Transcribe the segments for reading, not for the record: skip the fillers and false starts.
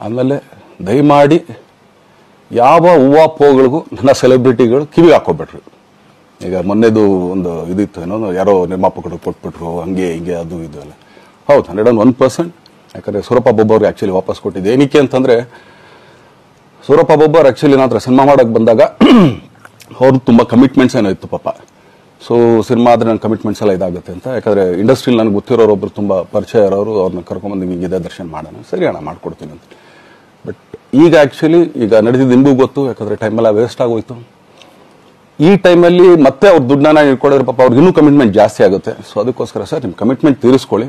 ಆಮೇಲೆ ದಯಮಾಡಿ ಯಾವ ಹೂವಾಪೋಗಳಿಗೂ ನನ್ನ ಸೆಲೆಬ್ರಿಟಿಗಳು ಕಿವಿಗೆ ಹಾಕೋಬಿಟ್ರು. ಈಗ ಮೊನ್ನೆದು ಒಂದು ಇದಿತ್ತು, ಏನೋ ಯಾರೋ ನಿರ್ಮಾಪಕರು ಕೊಟ್ಬಿಟ್ರು, ಹಂಗೆ ಹಿಂಗೆ ಅದು ಇದು ಎಲ್ಲ. ಹೌದು, 101%. ಯಾಕಂದರೆ ಸೂರಪ್ಪ ಬೊಬ್ಬ ಅವ್ರಿಗೆ ಆ್ಯಕ್ಚುಲಿ ವಾಪಸ್ ಕೊಟ್ಟಿದ್ದು ಏನಕ್ಕೆ ಅಂತಂದರೆ, ಸೂರಪ್ಪ ಬೊಬ್ಬ ಅವ್ರು ಆ್ಯಕ್ಚುಲಿ ನಂತರ ಸಿನಿಮಾ ಮಾಡೋಕ್ಕೆ ಬಂದಾಗ ಅವ್ರದ್ದು ತುಂಬ ಕಮಿಟ್ಮೆಂಟ್ಸ್ ಏನೋ ಇತ್ತು ಪಾಪ. ಸೊ ಸಿನಿಮಾ ಆದರೆ ನನ್ನ ಕಮಿಟ್ಮೆಂಟ್ಸ್ ಎಲ್ಲ ಇದಾಗುತ್ತೆ ಅಂತ. ಯಾಕಂದರೆ ಇಂಡಸ್ಟ್ರಿಲಿ ನನಗೆ ಗೊತ್ತಿರೋರು ಒಬ್ಬರು ತುಂಬ ಪರಿಚಯ ಇರೋರು, ಅವ್ರನ್ನ ಕರ್ಕೊಂಬಂದು ಹಿಂಗಿದೆ ದರ್ಶನ ಮಾಡೋಣ, ಸರಿ ಅಣ್ಣ ಮಾಡ್ಕೊಡ್ತೀನಿ ಅಂತ. ಬಟ್ ಈಗ ಆ್ಯಕ್ಚುಲಿ ಈಗ ನಡೆದಿದ್ದು ನಿಮಗೂ ಗೊತ್ತು, ಯಾಕಂದರೆ ಟೈಮೆಲ್ಲ ವೇಸ್ಟ್ ಆಗೋಯ್ತು. ಈ ಟೈಮಲ್ಲಿ ಮತ್ತೆ ಅವ್ರ ದುಡ್ಡನ್ನ ಇಟ್ಕೊಡೋರು ಪಾಪ, ಅವ್ರಿಗೆ ಇನ್ನೂ ಕಮಿಟ್ಮೆಂಟ್ ಜಾಸ್ತಿ ಆಗುತ್ತೆ. ಸೊ ಅದಕ್ಕೋಸ್ಕರ ಸರ್ ನಿಮ್ಮ ಕಮಿಟ್ಮೆಂಟ್ ತೀರಿಸ್ಕೊಳ್ಳಿ.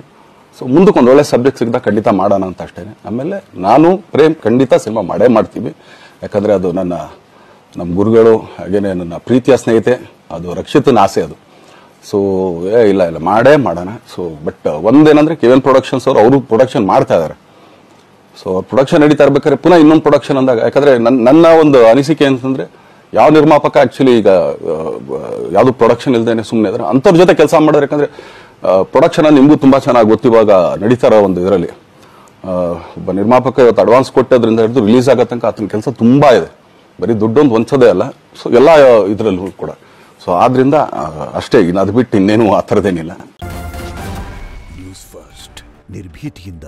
ಸೊ ಮುಂದಕ್ಕೆ ಒಂದು ಒಳ್ಳೆ ಸಬ್ಜೆಕ್ಟ್ ಸಿಗ್ದಾಗ ಖಂಡಿತ ಮಾಡೋಣ ಅಂತ ಅಷ್ಟೇ. ಆಮೇಲೆ ನಾನು ಪ್ರೇಮ್ ಖಂಡಿತ ಸಿನಿಮಾ ಮಾಡೇ ಮಾಡ್ತೀವಿ. ಯಾಕಂದರೆ ಅದು ನಮ್ಮ ಗುರುಗಳು, ಹಾಗೇನೆ ನನ್ನ ಪ್ರೀತಿಯ ಸ್ನೇಹಿತೆ, ಅದು ರಕ್ಷಿತನ ಆಸೆ ಅದು. ಸೊ ಇಲ್ಲ ಮಾಡೇ ಮಾಡೋಣ. ಸೊ ಬಟ್ ಒಂದೇನಂದ್ರೆ KVN ಪ್ರೊಡಕ್ಷನ್ಸ್ ಅವರು ಪ್ರೊಡಕ್ಷನ್ ಮಾಡ್ತಾ ಇದ್ದಾರೆ. ಸೊ ಅವ್ರ ಪ್ರೊಡಕ್ಷನ್ ನಡೀತಾ ಇರ್ಬೇಕಾದ್ರೆ ಪುನಃ ಇನ್ನೊಂದು ಪ್ರೊಡಕ್ಷನ್ ಅಂದಾಗ, ಯಾಕಂದ್ರೆ ನನ್ನ ಒಂದು ಅನಿಸಿಕೆ ಅಂತಂದ್ರೆ, ಯಾವ ನಿರ್ಮಾಪಕ ಆಕ್ಚುಲಿ ಈಗ ಯಾವ್ದು ಪ್ರೊಡಕ್ಷನ್ ಇಲ್ದೇನೆ ಸುಮ್ಮನೆ ಇದ್ರೆ ಅಂಥವ್ರ ಜೊತೆ ಕೆಲಸ ಮಾಡೋರು. ಯಾಕಂದ್ರೆ ಪ್ರೊಡಕ್ಷನ್ ನಿಮಗೂ ತುಂಬಾ ಚೆನ್ನಾಗಿ ಗೊತ್ತು. ಇವಾಗ ನಡೀತಾ ಇರೋ ಒಂದು ಇದರಲ್ಲಿ ಒಬ್ಬ ನಿರ್ಮಾಪಕ ಇವತ್ತು ಅಡ್ವಾನ್ಸ್ ಕೊಟ್ಟೋದ್ರಿಂದ ಹಿಡಿದು ರಿಲೀಸ್ ಆಗೋ ತನಕ ಆತನ ಕೆಲಸ ತುಂಬಾ ಇದೆ. ಬರೀ ದುಡ್ಡೊಂದು ಒಂದ್ಸದೇ ಅಲ್ಲ, ಸೊ ಎಲ್ಲ ಇದರಲ್ಲೂ ಕೂಡ. ಸೊ ಆದ್ರಿಂದ ಅಷ್ಟೇ, ಇನ್ನು ಅದು ಬಿಟ್ಟು ಇನ್ನೇನು ಆ ಥರದ್ದೇನಿಲ್ಲ. ನ್ಯೂಸ್ ಫಸ್ಟ್ ನಿರ್ಭೀತಿಯಿಂದ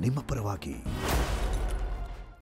ನಿಮ್ಮ ಪರವಾಗಿ.